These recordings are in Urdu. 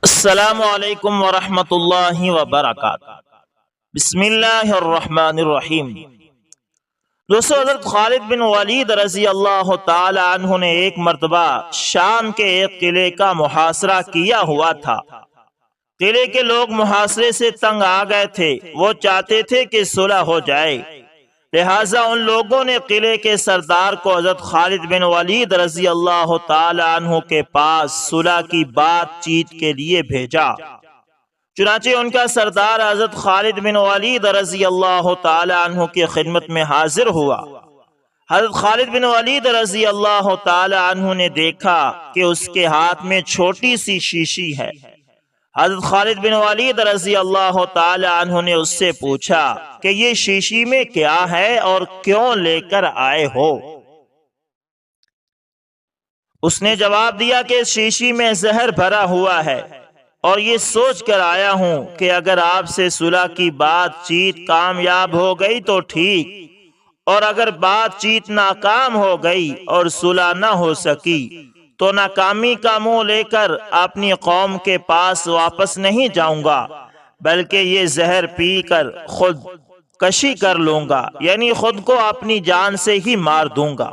السلام علیکم ورحمۃ اللہ وبرکاتہ۔ بسم اللہ الرحمن الرحیم۔ دوستو، حضرت خالد بن ولید رضی اللہ تعالی عنہ نے ایک مرتبہ شام کے ایک قلعے کا محاصرہ کیا ہوا تھا۔ قلعے کے لوگ محاصرے سے تنگ آ گئے تھے، وہ چاہتے تھے کہ صلح ہو جائے، لہٰذا ان لوگوں نے قلعے کے سردار کو حضرت خالد بن ولید رضی اللہ تعالی عنہ کے پاس صلح کی بات چیت کے لیے بھیجا۔ چنانچہ ان کا سردار حضرت خالد بن ولید رضی اللہ تعالی عنہ کی خدمت میں حاضر ہوا۔ حضرت خالد بن ولید رضی اللہ تعالی عنہ نے دیکھا کہ اس کے ہاتھ میں چھوٹی سی شیشی ہے۔ حضرت خالد بن ولید رضی اللہ تعالی عنہ نے اس سے پوچھا کہ یہ شیشی میں کیا ہے اور کیوں لے کر آئے ہو؟ اس نے جواب دیا کہ اس شیشی میں زہر بھرا ہوا ہے اور یہ سوچ کر آیا ہوں کہ اگر آپ سے صلح کی بات چیت کامیاب ہو گئی تو ٹھیک، اور اگر بات چیت ناکام ہو گئی اور صلح نہ ہو سکی تو ناکامی کا منہ لے کر اپنی قوم کے پاس واپس نہیں جاؤں گا، بلکہ یہ زہر پی کر خود کشی کر لوں گا، یعنی خود کو اپنی جان سے ہی مار دوں گا۔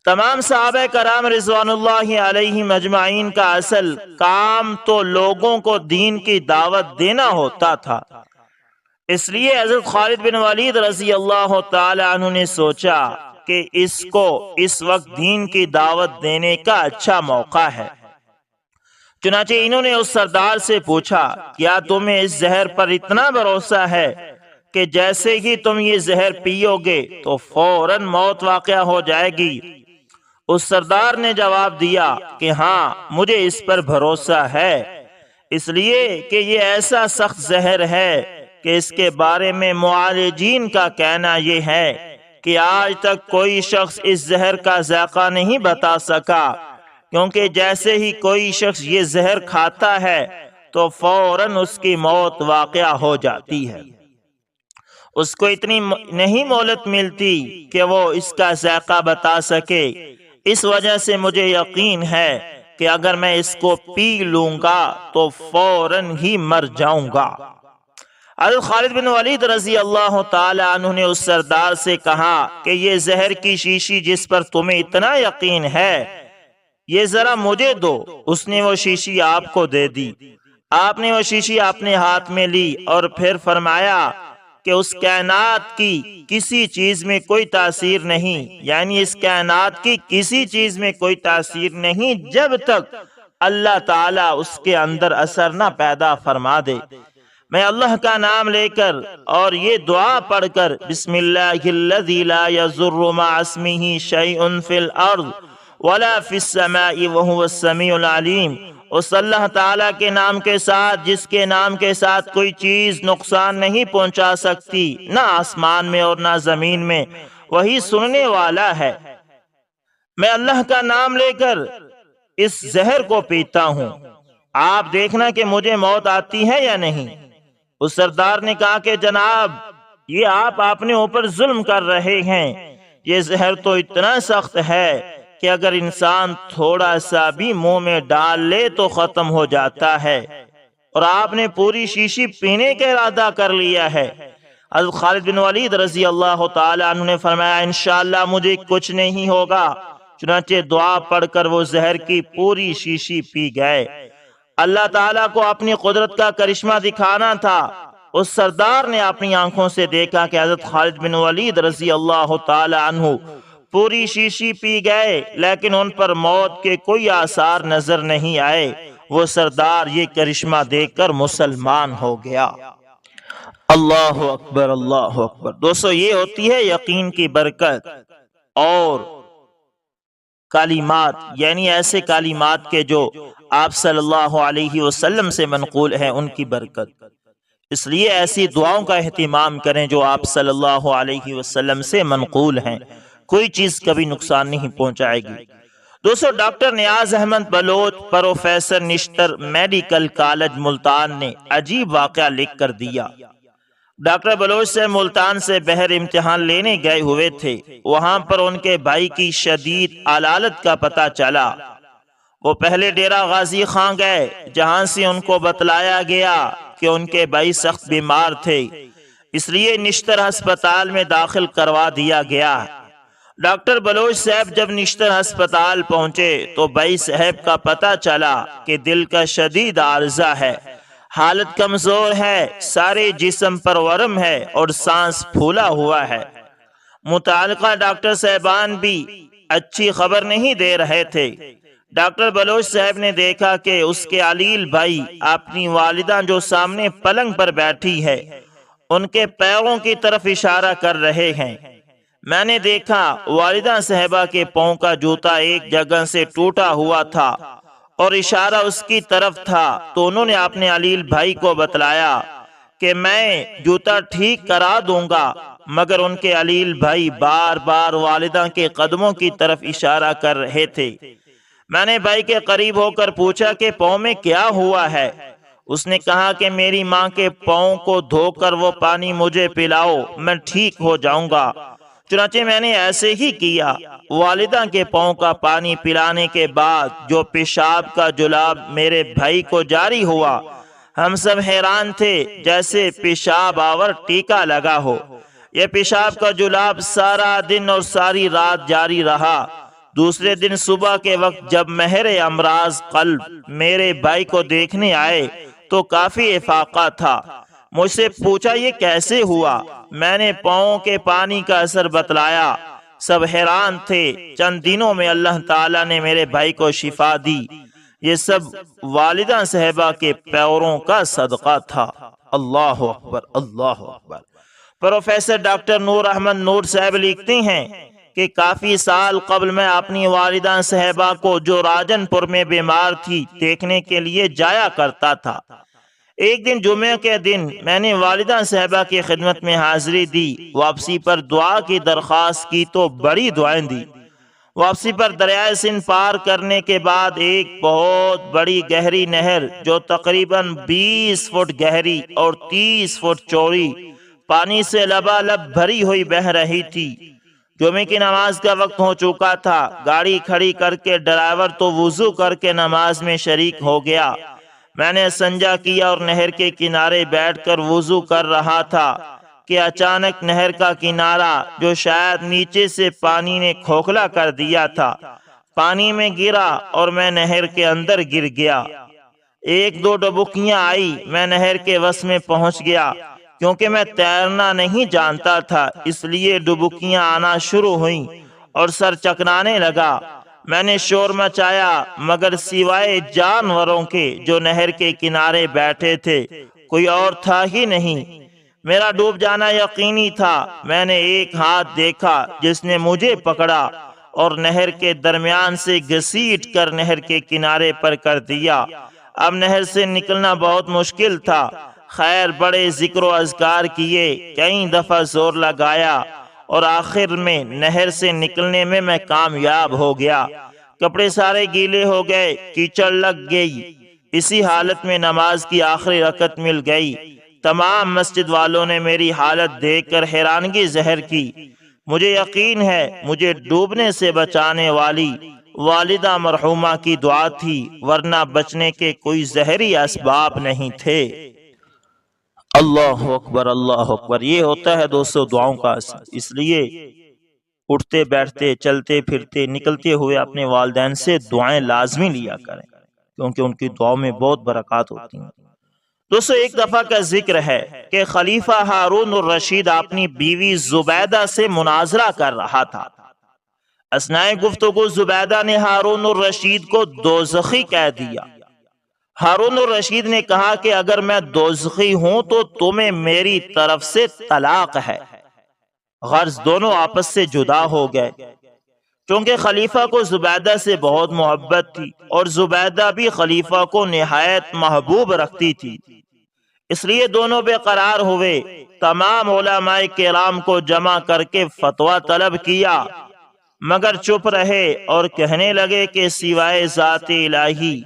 تمام صحابہ کرام رضوان اللہ علیہم اجمعین کا اصل کام تو لوگوں کو دین کی دعوت دینا ہوتا تھا، اس لیے حضرت خالد بن ولید رضی اللہ تعالی عنہ نے سوچا کہ اس کو اس وقت دین کی دعوت دینے کا اچھا موقع ہے۔ چنانچہ انہوں نے اس سردار سے پوچھا، کیا تمہیں اس زہر پر اتنا بھروسہ ہے کہ جیسے ہی تم یہ زہر پیو گے تو فوراً موت واقع ہو جائے گی؟ اس سردار نے جواب دیا کہ ہاں، مجھے اس پر بھروسہ ہے، اس لیے کہ یہ ایسا سخت زہر ہے کہ اس کے بارے میں معالجین کا کہنا یہ ہے کہ آج تک کوئی شخص اس زہر کا ذائقہ نہیں بتا سکا، کیونکہ جیسے ہی کوئی شخص یہ زہر کھاتا ہے تو فوراً اس کی موت واقع ہو جاتی ہے، اس کو اتنی نہیں مہلت ملتی کہ وہ اس کا ذائقہ بتا سکے۔ اس وجہ سے مجھے یقین ہے کہ اگر میں اس کو پی لوں گا تو فوراً ہی مر جاؤں گا۔ حضرت خالد بن ولید رضی اللہ تعالی عنہ نے اس سردار سے کہا کہ یہ زہر کی شیشی جس پر تمہیں اتنا یقین ہے، یہ ذرا مجھے دو۔ اس نے وہ شیشی آپ کو دے دی۔ آپ نے وہ شیشی اپنے ہاتھ میں لی اور پھر فرمایا کہ اس کائنات کی کسی چیز میں کوئی تاثیر نہیں، یعنی اس کائنات کی کسی چیز میں کوئی تاثیر نہیں جب تک اللہ تعالیٰ اس کے اندر اثر نہ پیدا فرما دے۔ میں اللہ کا نام لے کر اور یہ دعا پڑھ کر، بسم اللہ الذی لا یضر مع اسمہ شیء فی الارض ولا فی السماء وہو السمیع العلیم، اس اللہ تعالیٰ کے نام کے ساتھ جس کے نام کے ساتھ کوئی چیز نقصان نہیں پہنچا سکتی، نہ آسمان میں اور نہ زمین میں، وہی سننے والا ہے۔ میں اللہ کا نام لے کر اس زہر کو پیتا ہوں، آپ دیکھنا کہ مجھے موت آتی ہے یا نہیں۔ اس سردار نے کہا کہ جناب، یہ آپ اپنے اوپر ظلم کر رہے ہیں، یہ زہر تو اتنا سخت ہے کہ اگر انسان تھوڑا سا بھی منہ میں ڈال لے تو ختم ہو جاتا ہے، اور آپ نے پوری شیشی پینے کا ارادہ کر لیا ہے۔ حضرت خالد بن ولید رضی اللہ تعالی عنہ نے فرمایا، انشاءاللہ مجھے کچھ نہیں ہوگا۔ چنانچہ دعا پڑھ کر وہ زہر کی پوری شیشی پی گئے۔ اللہ تعالیٰ کو اپنی قدرت کا کرشمہ دکھانا تھا۔ اس سردار نے اپنی آنکھوں سے دیکھا کہ حضرت خالد بن ولید رضی اللہ تعالی عنہ پوری شیشی پی گئے، لیکن ان پر موت کے کوئی آثار نظر نہیں آئے۔ وہ سردار یہ کرشمہ دیکھ کر مسلمان ہو گیا۔ اللہ اکبر، اللہ اکبر۔ دوستو، یہ ہوتی ہے یقین کی برکت اور کلمات، یعنی ایسے کلمات کے جو آپ صلی اللہ علیہ وسلم سے منقول ہیں، ان کی برکت۔ اس لیے ایسی دعاؤں کا اہتمام کریں جو آپ صلی اللہ علیہ وسلم سے منقول ہیں، کوئی چیز کبھی نقصان نہیں پہنچائے گی۔ دوستو، ڈاکٹر نیاز احمد بلوچ، پروفیسر نشتر، میڈیکل کالج ملتان نے عجیب واقعہ لکھ کر دیا۔ ڈاکٹر بلوچ سے ملتان سے بہر امتحان لینے گئے ہوئے تھے۔ وہاں پر ان کے بھائی کی شدید علالت کا پتہ چلا۔ وہ پہلے ڈیرہ غازی خان گئے، جہاں سے ان کو بتلایا گیا کہ ان کے بھائی سخت بیمار تھے، اس لیے نشتر ہسپتال میں داخل کروا دیا گیا۔ ڈاکٹر بلوچ صاحب جب نشتر ہسپتال پہنچے تو بھائی صاحب کا پتہ چلا کہ دل کا شدید عارضہ ہے، حالت کمزور ہے، سارے جسم پر ورم ہے اور سانس پھولا ہوا ہے۔ متعلقہ ڈاکٹر صاحبان بھی اچھی خبر نہیں دے رہے تھے۔ ڈاکٹر بلوچ صاحب نے دیکھا کہ اس کے علیل بھائی اپنی والدہ جو سامنے پلنگ پر بیٹھی ہے ان کے پیروں کی طرف اشارہ کر رہے ہیں۔ میں نے دیکھا والدہ صاحبہ کے پاؤں کا جوتا ایک جگہ سے ٹوٹا ہوا تھا اور اشارہ اس کی طرف تھا، تو انہوں نے اپنے علیل بھائی کو بتلایا کہ میں جوتا ٹھیک کرا دوں گا، مگر ان کے علیل بھائی بار بار والدہ کے قدموں کی طرف اشارہ کر رہے تھے۔ میں نے بھائی کے قریب ہو کر پوچھا کہ پاؤں میں کیا ہوا ہے؟ اس نے کہا کہ میری ماں کے پاؤں کو دھو کر وہ پانی مجھے پلاؤ، میں ٹھیک ہو جاؤں گا۔ چنانچہ میں نے ایسے ہی کیا۔ والدہ کے پاؤں کا پانی پلانے کے بعد جو پیشاب کا جلاب میرے بھائی کو جاری ہوا، ہم سب حیران تھے جیسے پیشاب آور ٹیکا لگا ہو۔ یہ پیشاب کا جلاب سارا دن اور ساری رات جاری رہا۔ دوسرے دن صبح کے وقت جب ماہر امراض قلب میرے بھائی کو دیکھنے آئے تو کافی افاقہ تھا۔ مجھ سے پوچھا یہ کیسے ہوا؟ میں نے پاؤں کے پانی کا اثر بتلایا۔ سب حیران تھے۔ چند دنوں میں اللہ تعالیٰ نے میرے بھائی کو شفا دی۔ یہ سب والدہ صاحبہ کے پیروں کا صدقہ تھا۔ اللہ اکبر، اللہ اکبر۔ پروفیسر ڈاکٹر نور احمد نور صاحب لکھتے ہیں کہ کافی سال قبل میں اپنی والدہ صاحبہ کو جو راجن پور میں بیمار تھی دیکھنے کے لیے جایا کرتا تھا۔ ایک دن جمعہ کے دن میں نے والدہ صاحبہ کی خدمت میں حاضری دی۔ واپسی پر دعا کی درخواست کی تو بڑی دعائیں دی۔ واپسی پر دریائے سندھ پار کرنے کے بعد ایک بہت بڑی گہری نہر جو تقریباً 20 فٹ گہری اور 30 فٹ چوڑی پانی سے لبالب بھری ہوئی بہہ رہی تھی۔ جمعے کی نماز کا وقت ہو چکا تھا۔ گاڑی کھڑی کر کے ڈرائیور تو وضو کر کے نماز میں شریک ہو گیا۔ میں نے سنجا کیا اور نہر کے کنارے بیٹھ کر وضو کر رہا تھا کہ اچانک نہر کا کنارہ جو شاید نیچے سے پانی نے کھوکھلا کر دیا تھا پانی میں گرا اور میں نہر کے اندر گر گیا۔ ایک دو ڈبکیاں آئی، میں نہر کے وسط میں پہنچ گیا۔ کیونکہ میں تیرنا نہیں جانتا تھا اس لیے ڈبکیاں آنا شروع ہوئیں اور سر چکرانے لگا۔ میں نے شور مچایا مگر سوائے جانوروں کے جو نہر کے کنارے بیٹھے تھے کوئی اور تھا ہی نہیں۔ میرا ڈوب جانا یقینی تھا۔ میں نے ایک ہاتھ دیکھا جس نے مجھے پکڑا اور نہر کے درمیان سے گھسیٹ کر نہر کے کنارے پر کر دیا۔ اب نہر سے نکلنا بہت مشکل تھا۔ خیر بڑے ذکر و اذکار کیے، کئی دفعہ زور لگایا اور آخر میں نہر سے نکلنے میں میں کامیاب ہو گیا۔ کپڑے سارے گیلے ہو گئے، کیچڑ لگ گئی۔ اسی حالت میں نماز کی آخری رکعت مل گئی۔ تمام مسجد والوں نے میری حالت دیکھ کر حیرانگی ظاہر کی۔ مجھے یقین ہے مجھے ڈوبنے سے بچانے والی والدہ مرحومہ کی دعا تھی، ورنہ بچنے کے کوئی ظاہری اسباب نہیں تھے۔ اللہ اکبر، اللہ اکبر۔ یہ ہوتا ہے دوستو دعاؤں کا اثر۔ اس لیے اٹھتے بیٹھتے چلتے پھرتے نکلتے ہوئے اپنے والدین سے دعائیں لازمی لیا کریں، کیونکہ ان کی دعاؤں میں بہت برکات ہوتی ہیں۔ دوستو ایک دفعہ کا ذکر ہے کہ خلیفہ ہارون الرشید اپنی بیوی زبیدہ سے مناظرہ کر رہا تھا۔ اثناء گفتگو زبیدہ نے ہارون الرشید کو دوزخی کہہ دیا۔ ہارون الرشید نے کہا کہ اگر میں دوزخی ہوں تو تمہیں میری طرف سے طلاق ہے۔ غرض دونوں آپس سے جدا ہو گئے۔ چونکہ خلیفہ کو زبیدہ سے بہت محبت تھی اور زبیدہ بھی خلیفہ کو نہایت محبوب رکھتی تھی، اس لیے دونوں بے قرار ہوئے۔ تمام علماء کرام کو جمع کر کے فتویٰ طلب کیا، مگر چپ رہے اور کہنے لگے کہ سوائے ذات الہی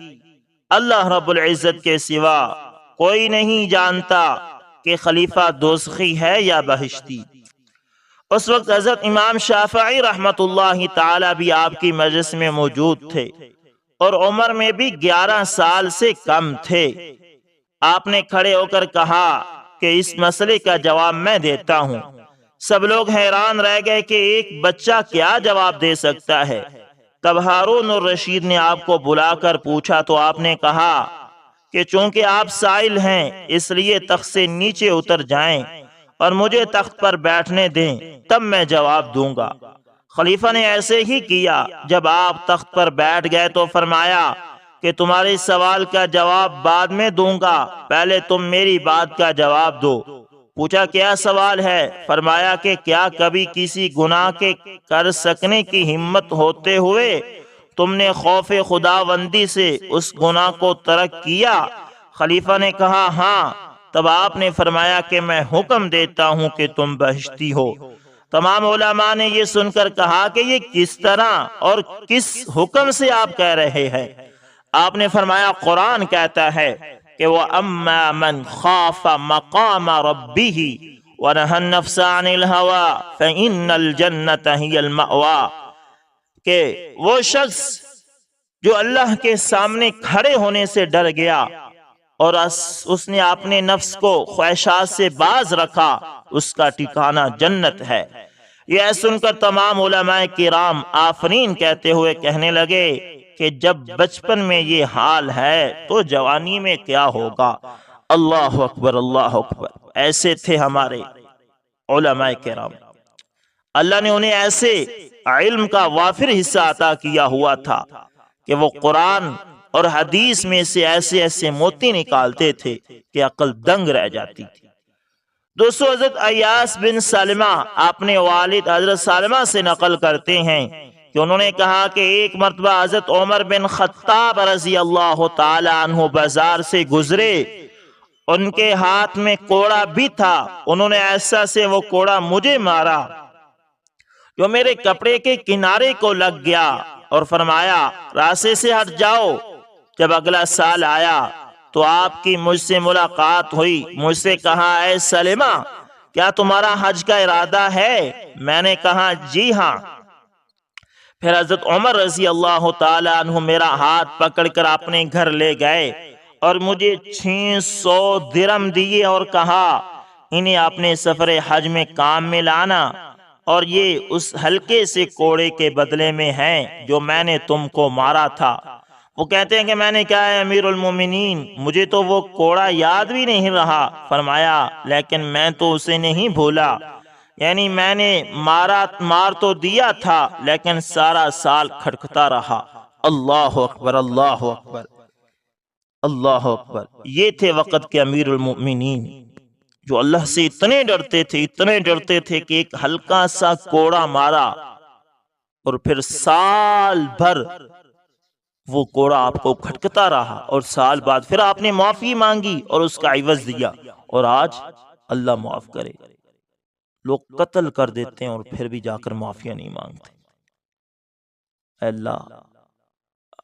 اللہ رب العزت کے سوا کوئی نہیں جانتا کہ خلیفہ دوزخی ہے یا بہشتی۔ اس وقت حضرت امام شافعی رحمت اللہ تعالی بھی آپ کی مجلس میں موجود تھے۔ اور عمر میں بھی 11 سال سے کم تھے۔ آپ نے کھڑے ہو کر کہا کہ اس مسئلے کا جواب میں دیتا ہوں۔ سب لوگ حیران رہ گئے کہ ایک بچہ کیا جواب دے سکتا ہے۔ تب ہارون الرشید نے آپ کو بلا کر پوچھا تو آپ نے کہا کہ چونکہ آپ سائل ہیں اس لیے تخت سے نیچے اتر جائیں اور مجھے تخت پر بیٹھنے دیں، تب میں جواب دوں گا۔ خلیفہ نے ایسے ہی کیا۔ جب آپ تخت پر بیٹھ گئے تو فرمایا کہ تمہارے سوال کا جواب بعد میں دوں گا، پہلے تم میری بات کا جواب دو۔ پوچھا کیا سوال ہے؟ فرمایا کہ کیا کبھی کسی گناہ کے کر سکنے کی ہمت ہوتے ہوئے تم نے خوف خداوندی سے اس گناہ کو ترک کیا؟ خلیفہ نے کہا ہاں۔ تب آپ نے فرمایا کہ میں حکم دیتا ہوں کہ تم بہشتی ہو۔ تمام علماء نے یہ سن کر کہا کہ یہ کس طرح اور کس حکم سے آپ کہہ رہے ہیں؟ آپ نے فرمایا قرآن کہتا ہے کہ وَأَمَّا مَنْ خَافَ مَقَامَ رَبِّهِ وَنَهَى النَّفْسَ عَنِ الْهَوَىٰ فَإِنَّ الْجَنَّةَ هِيَ الْمَأْوَىٰ، کہ وہ شخص جو اللہ کے سامنے کھڑے ہونے سے ڈر گیا اور اس نے اپنے نفس کو خواہشات سے باز رکھا، اس کا ٹھکانہ جنت ہے۔ یہ سن کر تمام علماء کرام آفرین کہتے ہوئے کہنے لگے کہ جب بچپن میں یہ حال ہے تو جوانی میں کیا ہوگا۔ اللہ اکبر، اللہ اکبر۔ ایسے تھے ہمارے علماء کرام، اللہ نے انہیں ایسے علم کا وافر حصہ عطا کیا ہوا تھا کہ وہ قرآن اور حدیث میں سے ایسے ایسے موتی نکالتے تھے کہ عقل دنگ رہ جاتی تھی۔ دوستو، حضرت ایاس بن سلمہ اپنے والد حضرت سلمہ سے نقل کرتے ہیں کہ انہوں نے کہا کہ ایک مرتبہ حضرت عمر بن خطاب رضی اللہ تعالی عنہ بازار سے گزرے، ان کے ہاتھ میں کوڑا بھی تھا، انہوں نے ایسا سے وہ کوڑا مجھے مارا جو میرے کپڑے کے کنارے کو لگ گیا اور فرمایا راستے سے ہٹ جاؤ۔ جب اگلا سال آیا تو آپ کی مجھ سے ملاقات ہوئی، مجھ سے کہا اے سلمہ کیا تمہارا حج کا ارادہ ہے؟ میں نے کہا جی ہاں۔ پھر حضرت عمر رضی اللہ تعالی عنہ میرا ہاتھ پکڑ کر اپنے گھر لے گئے اور مجھے 600 درم دیے اور کہا انہیں اپنے سفر حج میں کام میں لانا، اور یہ اس ہلکے سے کوڑے کے بدلے میں ہیں جو میں نے تم کو مارا تھا۔ وہ کہتے ہیں کہ میں نے کہا ہے امیر المومنین مجھے تو وہ کوڑا یاد بھی نہیں رہا۔ فرمایا لیکن میں تو اسے نہیں بھولا، یعنی میں نے مار تو دیا تھا لیکن سارا سال کھٹکتا رہا۔ اللہ اکبر، اللہ اکبر، اللہ اکبر۔ یہ تھے وقت کے امیر المؤمنین جو اللہ سے اتنے ڈرتے تھے، اتنے ڈرتے تھے کہ ایک ہلکا سا کوڑا مارا اور پھر سال بھر وہ کوڑا آپ کو کھٹکتا رہا، اور سال بعد پھر آپ نے معافی مانگی اور اس کا عوض دیا، اور آج اللہ معاف کرے لوگ قتل کر دیتے ہیں اور پھر بھی جا کر معافیاں نہیں مانگتے۔ اے اللہ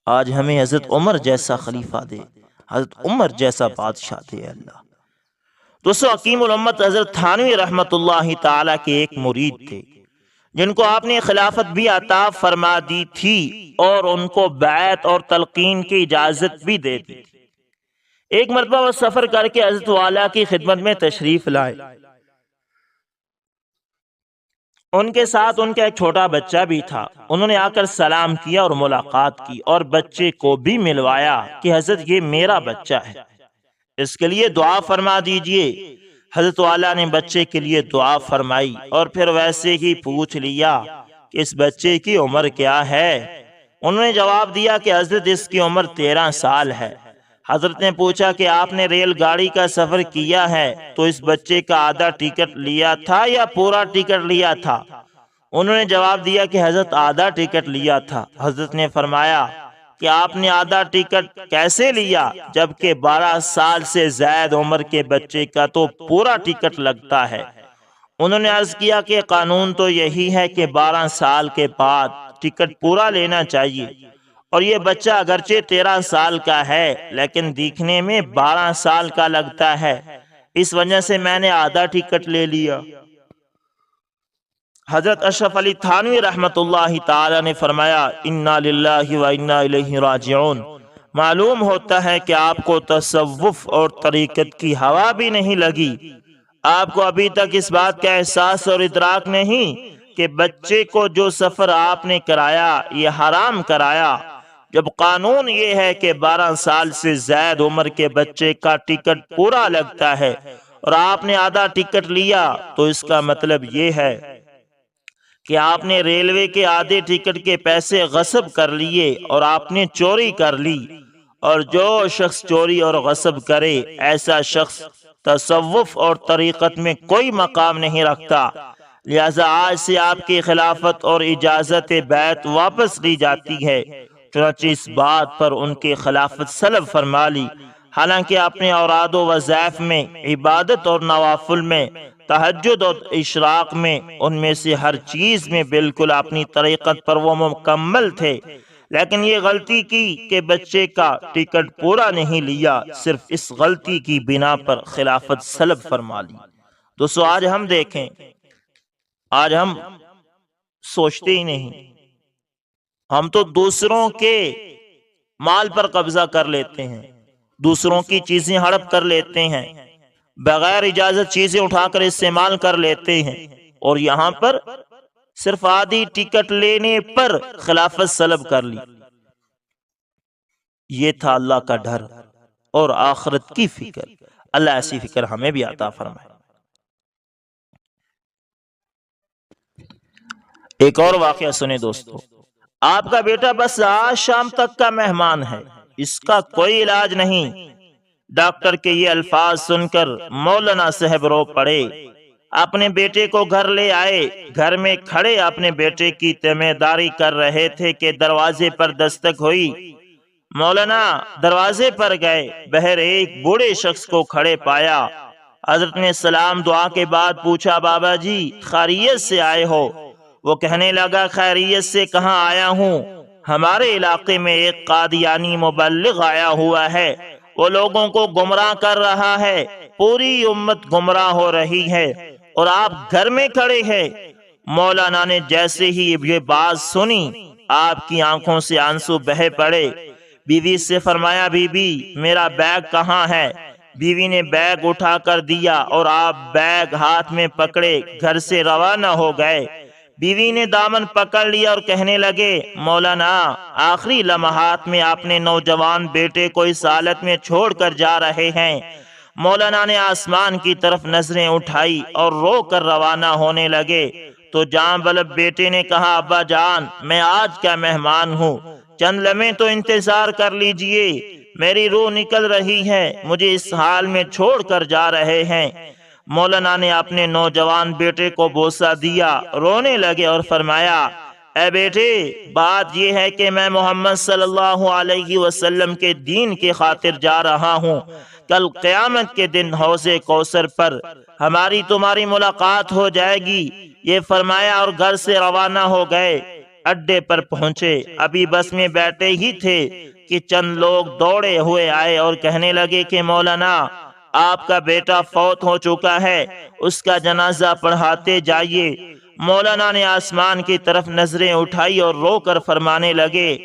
آج ہمیں حضرت عمر جیسا خلیفہ دے، حضرت عمر جیسا بادشاہ دے اے اللہ۔ دوستو، حکیم الامت حضرت تھانوی رحمت اللہ تعالی کے ایک مرید تھے جن کو آپ نے خلافت بھی عطا فرما دی تھی اور ان کو بیعت اور تلقین کی اجازت بھی دے دی تھی۔ ایک مرتبہ وہ سفر کر کے حضرت والا کی خدمت میں تشریف لائے، ان کے ساتھ ان کا ایک چھوٹا بچہ بھی تھا۔ انہوں نے آ کر سلام کیا اور ملاقات کی اور بچے کو بھی ملوایا کہ حضرت یہ میرا بچہ ہے، اس کے لیے دعا فرما دیجئے۔ حضرت والا نے بچے کے لیے دعا فرمائی اور پھر ویسے ہی پوچھ لیا کہ اس بچے کی عمر کیا ہے؟ انہوں نے جواب دیا کہ حضرت اس کی عمر 13 سال ہے۔ حضرت نے پوچھا کہ آپ نے ریل گاڑی کا سفر کیا ہے تو اس بچے کا آدھا ٹکٹ لیا تھا یا پورا ٹکٹ لیا تھا؟ انہوں نے جواب دیا کہ حضرت آدھا ٹکٹ لیا تھا۔ حضرت نے فرمایا کہ آپ نے آدھا ٹکٹ کیسے لیا جبکہ 12 سال سے زائد عمر کے بچے کا تو پورا ٹکٹ لگتا ہے؟ انہوں نے عرض کیا کہ قانون تو یہی ہے کہ 12 سال کے بعد ٹکٹ پورا لینا چاہیے، اور یہ بچہ اگرچہ 13 سال کا ہے لیکن دیکھنے میں 12 سال کا لگتا ہے، اس وجہ سے میں نے آدھا ٹکٹ لے لیا۔ حضرت اشرف علی تھانوی رحمۃ اللہ تعالی نے فرمایا انا للہ و انا الیہ راجعون۔ معلوم ہوتا ہے کہ آپ کو تصوف اور طریقت کی ہوا بھی نہیں لگی، آپ کو ابھی تک اس بات کا احساس اور ادراک نہیں کہ بچے کو جو سفر آپ نے کرایا یہ حرام کرایا، جب قانون یہ ہے کہ 12 سال سے زائد عمر کے بچے کا ٹکٹ پورا لگتا ہے اور آپ نے آدھا ٹکٹ لیا، تو اس کا مطلب یہ ہے کہ آپ نے ریلوے کے آدھے ٹکٹ کے پیسے غصب کر لیے اور آپ نے چوری کر لی، اور جو شخص چوری اور غصب کرے ایسا شخص تصوف اور طریقت میں کوئی مقام نہیں رکھتا، لہذا آج سے آپ کی خلافت اور اجازت بیعت واپس لی جاتی ہے۔ چنانچہ اس بات پر ان کی خلافت سلب فرما لی، حالانکہ اپنے اوراد و وظائف میں، عبادت اور نوافل میں، تہجد اور اشراق میں، ان میں سے ہر چیز میں بالکل اپنی طریقت پر وہ مکمل تھے، لیکن یہ غلطی کی کہ بچے کا ٹکٹ پورا نہیں لیا، صرف اس غلطی کی بنا پر خلافت سلب فرما لی۔ دوستو آج ہم دیکھیں، آج ہم سوچتے ہی نہیں، ہم تو دوسروں کے مال پر قبضہ کر لیتے ہیں، دوسروں کی چیزیں ہڑپ کر لیتے ہیں، بغیر اجازت چیزیں اٹھا کر استعمال کر لیتے ہیں، اور یہاں پر صرف آدھی ٹکٹ لینے پر خلافت سلب کر لی۔ یہ تھا اللہ کا ڈر اور آخرت کی فکر۔ اللہ ایسی فکر ہمیں بھی عطا فرمائے۔ ایک اور واقعہ سنیں دوستو، آپ کا بیٹا بس آج شام تک کا مہمان ہے، اس کا کوئی علاج نہیں۔ ڈاکٹر کے یہ الفاظ سن کر مولانا صاحب رو پڑے، اپنے بیٹے کو گھر لے آئے، گھر میں کھڑے اپنے بیٹے کی تیمارداری کر رہے تھے کہ دروازے پر دستک ہوئی۔ مولانا دروازے پر گئے، بہر ایک بوڑھے شخص کو کھڑے پایا۔ حضرت نے سلام دعا کے بعد پوچھا، بابا جی خیریت سے آئے ہو؟ وہ کہنے لگا، خیریت سے کہاں آیا ہوں، ہمارے علاقے میں ایک قادیانی مبلغ آیا ہوا ہے، وہ لوگوں کو گمراہ کر رہا ہے، پوری امت گمراہ ہو رہی ہے، اور آپ گھر میں کھڑے ہیں۔ مولانا نے جیسے ہی یہ بات سنی، آپ کی آنکھوں سے آنسو بہہ پڑے۔ بیوی سے فرمایا، بی بی میرا بیگ کہاں ہے؟ بیوی نے بیگ اٹھا کر دیا اور آپ بیگ ہاتھ میں پکڑے گھر سے روانہ ہو گئے۔ بیوی نے دامن پکڑ لیا اور کہنے لگے، مولانا آخری لمحات میں اپنے نوجوان بیٹے کو اس حالت میں چھوڑ کر جا رہے ہیں۔ مولانا نے آسمان کی طرف نظریں اٹھائی اور رو کر روانہ ہونے لگے تو جان بلب بیٹے نے کہا، ابا جان میں آج کا مہمان ہوں، چند لمحے تو انتظار کر لیجئے، میری روح نکل رہی ہے، مجھے اس حال میں چھوڑ کر جا رہے ہیں۔ مولانا نے اپنے نوجوان بیٹے کو بوسہ دیا، رونے لگے اور فرمایا، اے بیٹے بات یہ ہے کہ میں محمد صلی اللہ علیہ وسلم کے دین کی خاطر جا رہا ہوں، کل قیامت کے دن حوض کوثر پر ہماری تمہاری ملاقات ہو جائے گی۔ یہ فرمایا اور گھر سے روانہ ہو گئے۔ اڈے پر پہنچے، ابھی بس میں بیٹھے ہی تھے کہ چند لوگ دوڑے ہوئے آئے اور کہنے لگے کہ مولانا آپ کا بیٹا فوت ہو چکا ہے، اس کا جنازہ پڑھاتے جائیے۔ مولانا نے آسمان کی طرف نظریں اٹھائی اور رو کر فرمانے لگے،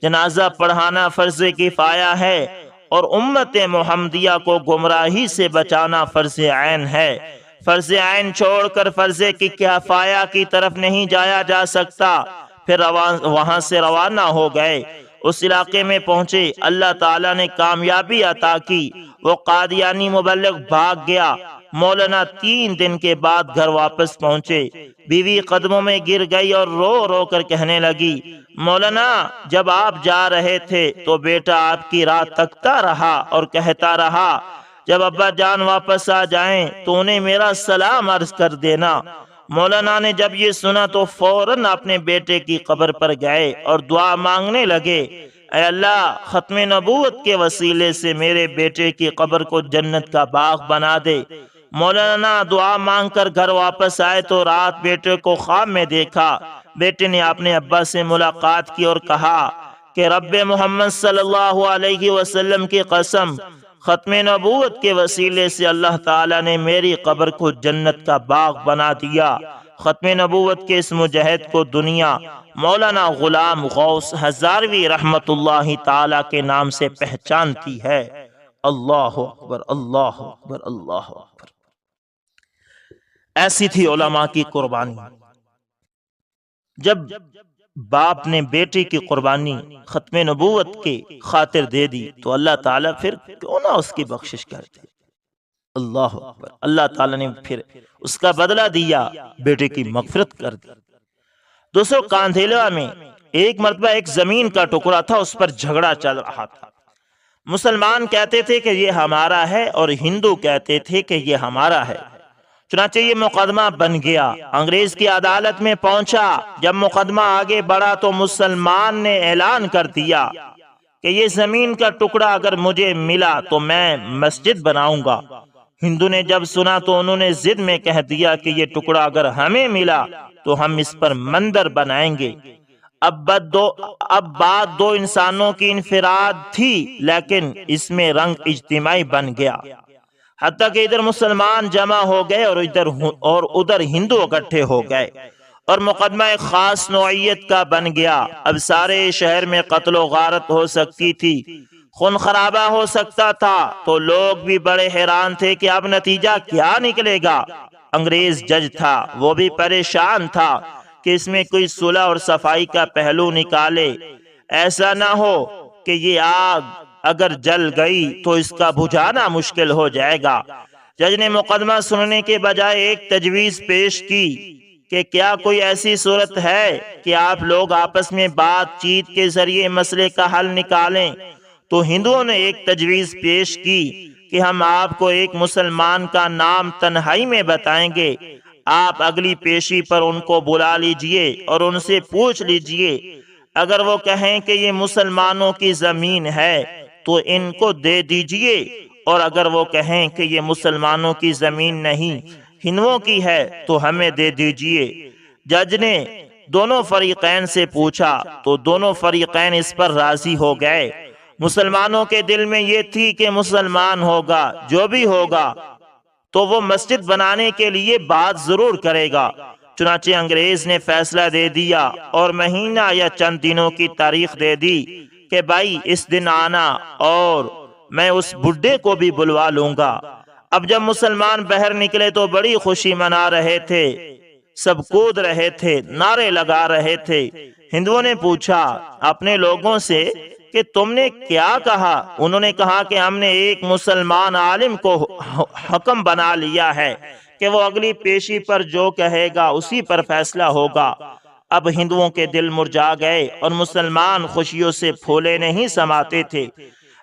جنازہ پڑھانا فرض کفایہ ہے اور امت محمدیہ کو گمراہی سے بچانا فرض عین ہے۔ فرض عین چھوڑ کر فرض کفایہ کی طرف نہیں جایا جا سکتا۔ پھر وہاں سے روانہ ہو گئے، اس علاقے میں پہنچے، اللہ تعالیٰ نے کامیابی عطا کی، وہ قادیانی مبلغ بھاگ گیا۔ مولانا 3 دن کے بعد گھر واپس پہنچے، بیوی قدموں میں گر گئی اور رو رو کر کہنے لگی، مولانا جب آپ جا رہے تھے تو بیٹا آپ کی راہ تکتا رہا اور کہتا رہا، جب ابا جان واپس آ جائیں تو انہیں میرا سلام عرض کر دینا۔ مولانا نے جب یہ سنا تو فوراً اپنے بیٹے کی قبر پر گئے اور دعا مانگنے لگے، اے اللہ ختم نبوت کے وسیلے سے میرے بیٹے کی قبر کو جنت کا باغ بنا دے۔ مولانا دعا مانگ کر گھر واپس آئے تو رات بیٹے کو خواب میں دیکھا۔ بیٹے نے اپنے ابا سے ملاقات کی اور کہا کہ رب محمد صلی اللہ علیہ وسلم کی قسم، ختم نبوت کے وسیلے سے اللہ تعالیٰ نے میری قبر کو جنت کا باغ بنا دیا۔ ختم نبوت کے اس مجاہد کو دنیا مولانا غلام غوث ہزاروی رحمت اللہ تعالی کے نام سے پہچانتی ہے۔ اللہ اکبر، اللہ اکبر، اللہ اکبر۔ ایسی تھی علماء کی قربانی۔ جب باپ نے بیٹے کی قربانی ختم نبوت کے خاطر دے دی تو اللہ تعالیٰ پھر کیوں نہ اس کی بخشش کرتے۔ اللہ اکبر۔ اللہ تعالیٰ نے پھر اس کا بدلہ دیا، بیٹے کی مغفرت کر دی۔ دوستو، کاندھیلا میں ایک مرتبہ ایک زمین کا ٹکڑا تھا، اس پر جھگڑا چل رہا تھا۔ مسلمان کہتے تھے کہ یہ ہمارا ہے اور ہندو کہتے تھے کہ یہ ہمارا ہے۔ چنانچہ یہ مقدمہ بن گیا، انگریز کی عدالت میں پہنچا۔ جب مقدمہ آگے بڑھا تو مسلمان نے اعلان کر دیا کہ یہ زمین کا ٹکڑا اگر مجھے ملا تو میں مسجد بناؤں گا۔ ہندو نے جب سنا تو انہوں نے ضد میں کہہ دیا کہ یہ ٹکڑا اگر ہمیں ملا تو ہم اس پر مندر بنائیں گے۔ اب بات دو انسانوں کی انفراد تھی، لیکن اس میں رنگ اجتماعی بن گیا، حتیٰ کہ ادھر مسلمان جمع ہو گئے اور ادھر ہندو اکٹھے ہو گئے، اور مقدمہ ایک خاص نوعیت کا بن گیا۔ اب سارے شہر میں قتل و غارت ہو سکتی تھی، خون خرابہ ہو سکتا تھا، تو لوگ بھی بڑے حیران تھے کہ اب نتیجہ کیا نکلے گا۔ انگریز جج تھا، وہ بھی پریشان تھا کہ اس میں کوئی صلح اور صفائی کا پہلو نکالے، ایسا نہ ہو کہ یہ آگ اگر جل گئی تو اس کا بجھانا مشکل ہو جائے گا۔ جج نے مقدمہ سننے کے بجائے ایک تجویز پیش کی کہ کیا کوئی ایسی صورت ہے کہ آپ لوگ آپس میں بات چیت کے ذریعے مسئلے کا حل نکالیں؟ تو ہندوؤں نے ایک تجویز پیش کی کہ ہم آپ کو ایک مسلمان کا نام تنہائی میں بتائیں گے، آپ اگلی پیشی پر ان کو بلا لیجئے اور ان سے پوچھ لیجئے، اگر وہ کہیں کہ یہ مسلمانوں کی زمین ہے تو ان کو دے دیجئے، اور اگر وہ کہیں کہ یہ مسلمانوں کی زمین نہیں ہندوؤں کی ہے تو ہمیں دے دیجئے۔ جج نے دونوں فریقین سے پوچھا تو دونوں فریقین اس پر راضی ہو گئے۔ مسلمانوں کے دل میں یہ تھی کہ مسلمان ہوگا، جو بھی ہوگا تو وہ مسجد بنانے کے لیے بات ضرور کرے گا۔ چنانچہ انگریز نے فیصلہ دے دیا اور مہینہ یا چند دنوں کی تاریخ دے دی کہ بھائی اس دن آنا اور میں اس بڈھے کو بھی بلوا لوں گا۔ اب جب مسلمان باہر نکلے تو بڑی خوشی منا رہے تھے، سب کود رہے تھے، نعرے لگا رہے تھے۔ ہندوؤں نے پوچھا اپنے لوگوں سے کہ تم نے کیا کہا؟ انہوں نے کہا کہ ہم نے ایک مسلمان عالم کو حکم بنا لیا ہے کہ وہ اگلی پیشی پر جو کہے گا اسی پر فیصلہ ہوگا۔ اب ہندوؤں کے دل مرجھا گئے اور مسلمان خوشیوں سے پھولے نہیں سماتے تھے،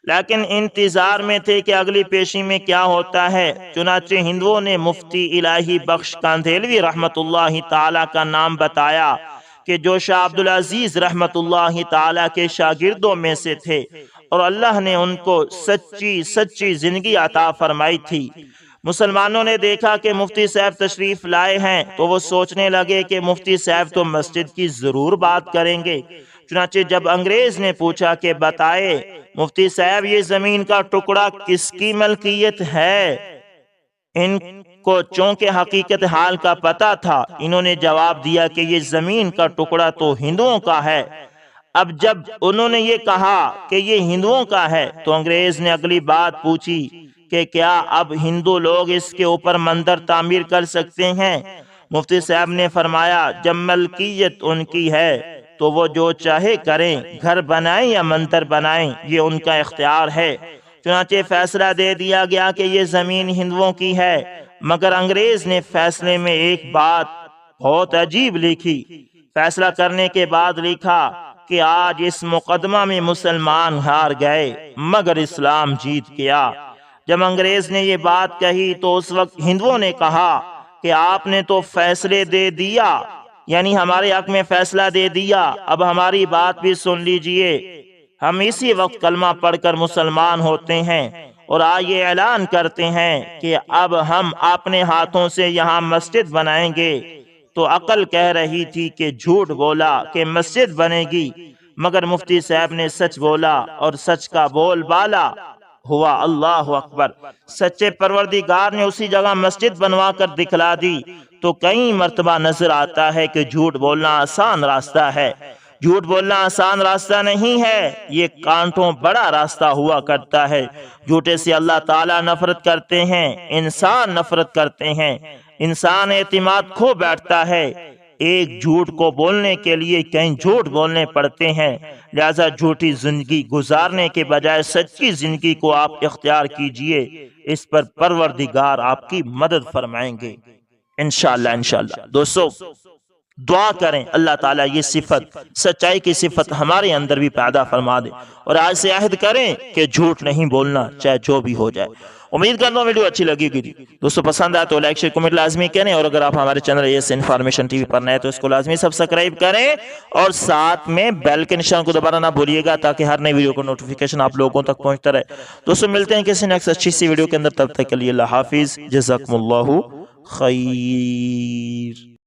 لیکن انتظار میں تھے کہ اگلی پیشی میں کیا ہوتا ہے۔ چنانچہ ہندوؤں نے مفتی الہی بخش کاندھیلوی رحمت اللہ تعالی کا نام بتایا کہ جو شاہ عبدالعزیز رحمت اللہ تعالی کے شاگردوں میں سے تھے، اور اللہ نے ان کو سچی زندگی عطا فرمائی تھی۔ مسلمانوں نے دیکھا کہ مفتی صاحب تشریف لائے ہیں تو وہ سوچنے لگے کہ مفتی صاحب تو مسجد کی ضرور بات کریں گے۔ چنانچہ جب انگریز نے پوچھا کہ بتائے مفتی صاحب یہ زمین کا ٹکڑا کس کی ملکیت ہے، ان کو چونکہ حقیقت حال کا پتہ تھا، انہوں نے جواب دیا کہ یہ زمین کا ٹکڑا تو ہندوؤں کا ہے۔ اب جب انہوں نے یہ کہا کہ یہ ہندوؤں کا ہے تو انگریز نے اگلی بات پوچھی کہ کیا اب ہندو لوگ اس کے اوپر مندر تعمیر کر سکتے ہیں؟ مفتی صاحب نے فرمایا جب ملکیت ان کی ہے تو وہ جو چاہے کریں، گھر بنائیں یا مندر بنائیں، یہ ان کا اختیار ہے۔ چنانچہ فیصلہ دے دیا گیا کہ یہ زمین ہندوؤں کی ہے، مگر انگریز نے فیصلے میں ایک بات بہت عجیب لکھی۔ فیصلہ کرنے کے بعد لکھا کہ آج اس مقدمہ میں مسلمان ہار گئے مگر اسلام جیت گیا۔ جب انگریز نے یہ بات کہی تو اس وقت ہندوؤں نے کہا کہ آپ نے تو فیصلے دے دیا، یعنی ہمارے حق میں فیصلہ دے دیا، اب ہماری بات بھی سن لیجئے، ہم اسی وقت کلمہ پڑھ کر مسلمان ہوتے ہیں اور آج یہ اعلان کرتے ہیں کہ اب ہم اپنے ہاتھوں سے یہاں مسجد بنائیں گے۔ تو عقل کہہ رہی تھی کہ جھوٹ بولا کہ مسجد بنے گی، مگر مفتی صاحب نے سچ بولا اور سچ کا بول بالا ہوا۔ اللہ اکبر۔ سچے پروردگار نے اسی جگہ مسجد بنوا کر دکھلا دی تو کئی مرتبہ نظر آتا ہے کہ جھوٹ بولنا آسان راستہ ہے۔ جھوٹ بولنا آسان راستہ نہیں ہے، یہ کانٹوں بڑا راستہ ہوا کرتا ہے۔ جھوٹے سے اللہ تعالیٰ نفرت کرتے ہیں، انسان نفرت کرتے ہیں، انسان اعتماد کھو بیٹھتا ہے۔ ایک جھوٹ کو بولنے کے لیے کئی جھوٹ بولنے پڑتے ہیں، لہذا جھوٹی زندگی گزارنے کے بجائے سچی زندگی کو آپ اختیار کیجئے، اس پر پروردگار آپ کی مدد فرمائیں گے انشاءاللہ۔ دوستو دعا کریں اللہ تعالیٰ یہ صفت، سچائی کی صفت ہمارے اندر بھی پیدا فرما دے، اور آج سے عہد کریں کہ جھوٹ نہیں بولنا چاہے جو بھی ہو جائے۔ امید کرتا ہوں ویڈیو اچھی لگی گی دوستو، پسند آئے تو لائک شیئر کمنٹ لازمی کریں، اور اگر آپ ہمارے چینل یس انفارمیشن ٹی وی پر نئے تو اس کو لازمی سبسکرائب کریں، اور ساتھ میں بیل کے نشان کو دبانا نہ بھولیے گا تاکہ ہر نئی ویڈیو کو نوٹیفیکیشن آپ لوگوں تک پہنچتا رہے۔ دوستو ملتے ہیں کسی نیکسٹ اچھی سی ویڈیو کے اندر، تب تک کے لیے اللہ حافظ، جزاکم اللہ خیر۔